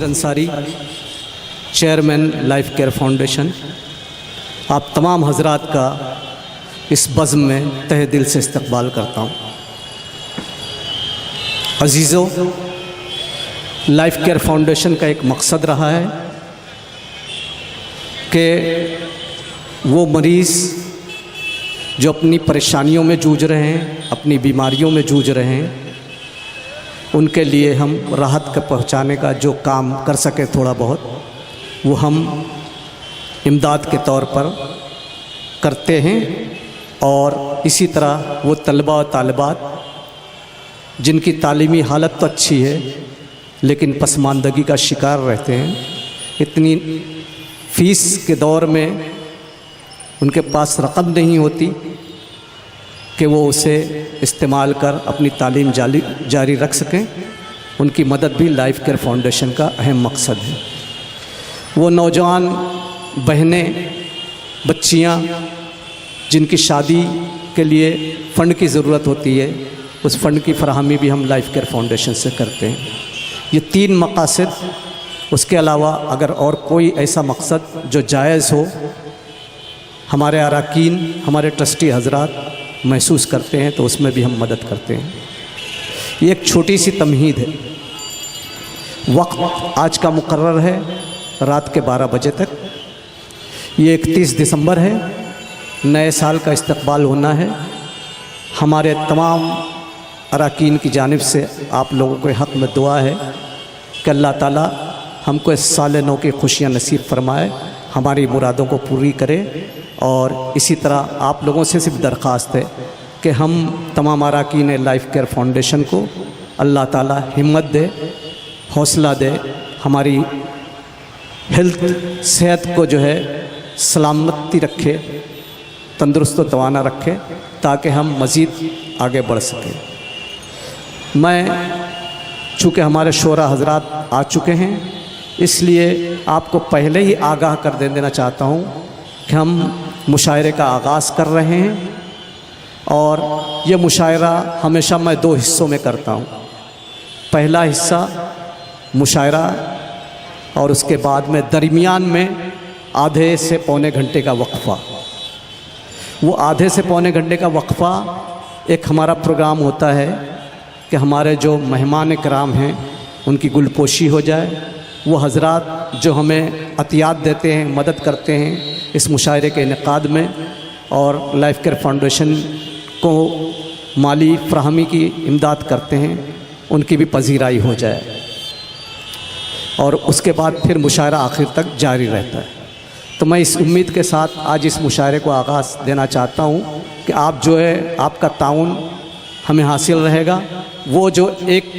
Naseer Ansari, chairman life care foundation, आप तमाम हजरात का इस बज़्म में तहे दिल से इस्तकबाल करता हूँ। अजीज़ों, लाइफ केयर फाउंडेशन का एक मकसद रहा है कि वो मरीज़ जो अपनी परेशानियों में जूझ रहे हैं, अपनी बीमारियों में जूझ रहे हैं, उनके लिए हम राहत का पहुंचाने का जो काम कर सके थोड़ा बहुत, वो हम इमदाद के तौर पर करते हैं। और इसी तरह वो तलबा और तालिबात जिनकी तालीमी हालत तो अच्छी है लेकिन पसमानदगी का शिकार रहते हैं, इतनी फ़ीस के दौर में उनके पास रकम नहीं होती कि वो उसे इस्तेमाल कर अपनी तालीम जारी रख सकें, उनकी मदद भी लाइफ केयर फाउंडेशन का अहम मकसद है। वो नौजवान बहनें, बच्चियां जिनकी शादी के लिए फ़ंड की ज़रूरत होती है, उस फ़ंड की फराहमी भी हम लाइफ केयर फाउंडेशन से करते हैं। ये 3 मकासद, उसके अलावा अगर और कोई ऐसा मकसद जो जायज़ हो, हमारे अरकान, हमारे ट्रस्टी हजरात महसूस करते हैं तो उसमें भी हम मदद करते हैं। ये एक छोटी सी तमहीद है। वक्त आज का मुकर्रर है रात के 12 बजे तक। ये 31 दिसंबर है, नए साल का इस्तकबाल होना है। हमारे तमाम अरकान की जानिब से आप लोगों के हक़ में दुआ है कि अल्लाह ताला हमको इस साल नौ की खुशियाँ नसीब फरमाए, हमारी मुरादों को पूरी करे। और इसी तरह आप लोगों से सिर्फ दरख्वास्त है कि हम तमाम अरकान लाइफ केयर फाउंडेशन को अल्लाह ताला हिम्मत दे, हौसला दे, हमारी हेल्थ, सेहत को जो है सलामती रखे, तंदुरुस्त व तवाना रखे, ताकि हम मज़ीद आगे बढ़ सकें। मैं चूँकि हमारे शोरा हजरात आ चुके हैं, इसलिए आपको पहले ही आगाह कर देना चाहता हूँ कि हम मुशायरे का आगाज़ कर रहे हैं। और ये मुशायरा हमेशा मैं 2 हिस्सों में करता हूँ। पहला हिस्सा मुशायरा और उसके बाद में दरमियान में आधे से पौने घंटे का वक्फ़ा। वो आधे से पौने घंटे का वक्फ़ा एक हमारा प्रोग्राम होता है कि हमारे जो मेहमान कराम हैं उनकी गुलपोशी हो जाए। वो हजरात जो हमें अतियात देते हैं, मदद करते हैं इस मुशायरे के इनेकाद में, और लाइफ केयर फाउंडेशन को माली फ्राहमी की इमदाद करते हैं, उनकी भी पजीराई हो जाए। और उसके बाद फिर मुशायरा आखिर तक जारी रहता है। तो मैं इस उम्मीद के साथ आज इस मुशायरे को आगाज़ देना चाहता हूँ कि आप जो है, आपका ताउन हमें हासिल रहेगा। वो जो 1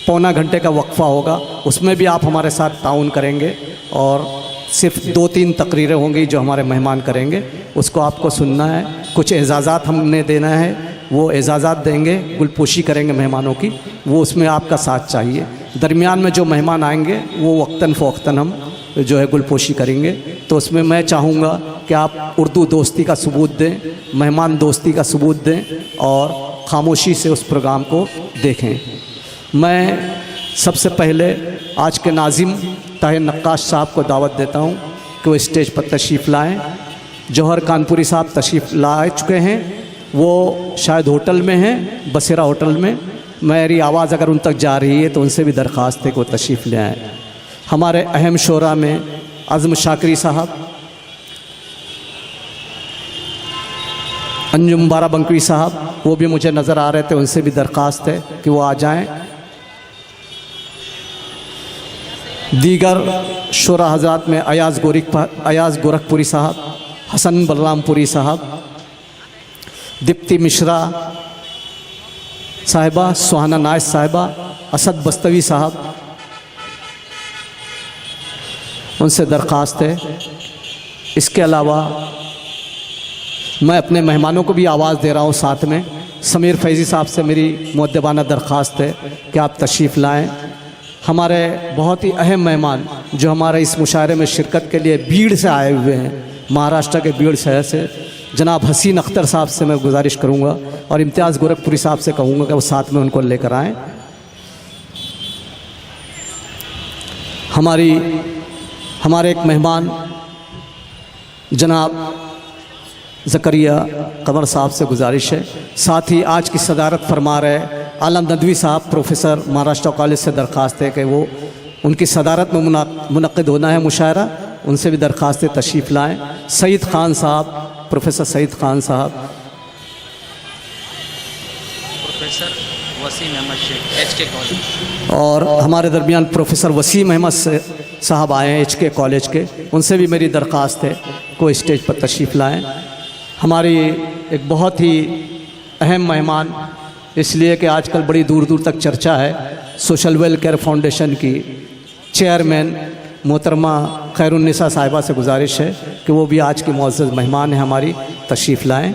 पौना घंटे का वक्फ़ा होगा उसमें भी आप हमारे साथ ताउन करेंगे, और सिर्फ 2-3 तकरीरें होंगी जो हमारे मेहमान करेंगे, उसको आपको सुनना है। कुछ एजाज़ात हमने देना है, वो एजाज़ात देंगे, गुलपोशी करेंगे मेहमानों की, वो उसमें आपका साथ चाहिए। दरमियान में जो मेहमान आएंगे वो वक्तन फ़वक्तन हम जो है गुलपोशी करेंगे। तो उसमें मैं चाहूँगा कि आप उर्दू दोस्ती का सबूत दें, मेहमान दोस्ती का सबूत दें, और ख़ामोशी से उस प्रोग्राम को देखें। मैं सबसे पहले आज के नाज़िम ताहिर नक्काश साहब को दावत देता हूँ कि वो स्टेज पर तशरीफ़ लाएँ। जौहर कानपुरी साहब तशरीफ़ ला चुके हैं, वो शायद होटल में हैं, बसेरा होटल में। मेरी आवाज़ अगर उन तक जा रही है तो उनसे भी दरख्वास्त है कि वो तशरीफ़ ले आएँ। हमारे अहम शोरा में अज़म शाकरी साहब, अंजुम बाराबंकी साहब, वो भी मुझे नज़र आ रहे थे, उनसे भी दरख्वास्त है कि वो आ जाएं। दीगर शोरा हज़रात में अयाज़ गोरखपुरी साहब, हसन बलरामपुरी साहब, दीप्ति मिश्रा साहिबा, सुहाना नाइस साहिबा, असद बस्तवी साहब, उनसे दरख्वास्त है। इसके अलावा मैं अपने मेहमानों को भी आवाज़ दे रहा हूँ साथ में। समीर फैज़ी साहब से मेरी मुअद्दबाना दरख्वास्त है कि आप तशरीफ़ लाएँ। हमारे बहुत ही अहम मेहमान जो हमारे इस मुशायरे में शिरकत के लिए बीड़ से आए हुए हैं, महाराष्ट्र के बीड़ शहर से, जनाब हसीन अख्तर साहब से मैं गुजारिश करूँगा और इम्तियाज़ गोरखपुरी साहब से कहूँगा कि वो साथ में उनको लेकर आएँ। हमारे एक मेहमान जनाब ज़करिया कमर साहब से गुजारिश है, साथ ही आज की सदारत फरमा रहे आलम नदवी साहब प्रोफेसर महाराष्ट्र कॉलेज से दरख्वास्त है कि वो उनकी सदारत में मुनक़्क़िद होना है मुशायरा, उनसे भी दरख्वास्त तशरीफ़ लाएँ। Saeed Khan Sahab, professor Saeed Khan Sahab, professor Waseem Ahmed Sheikh HK college, और हमारे दरमियान प्रोफेसर वसीम अहमद साहब आए हैं HK कॉलेज के, उनसे भी मेरी दरख्वास्त है को स्टेज पर तशरीफ़ लाएँ। हमारी एक बहुत ही अहम मेहमान, इसलिए कि आजकल बड़ी दूर दूर तक चर्चा है, सोशल वेलफेयर फाउंडेशन की चेयरमैन मोहतरमा खैरुन्निसा साहिबा से गुजारिश है कि वो भी आज की मुअज़्ज़ज़ मेहमान हैं हमारी, तशरीफ़ लाएँ।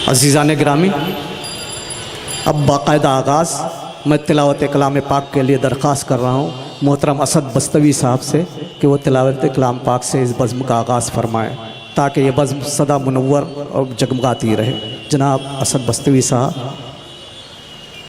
अज़ीज़ान गिरामी, अब बाकायदा आगाज़ मैं तिलावत कलाम पाक के लिए दरख्वास्त कर रहा हूँ मोहतरम असद बस्तवी साहब से कि वो तिलावत कलाम पाक से इस बज़्म का आगाज़ फरमाएँ ताकि ये बज़्म सदा मुनव्वर और जगमगाती रहे। जनाब असद बस्तवी साहब।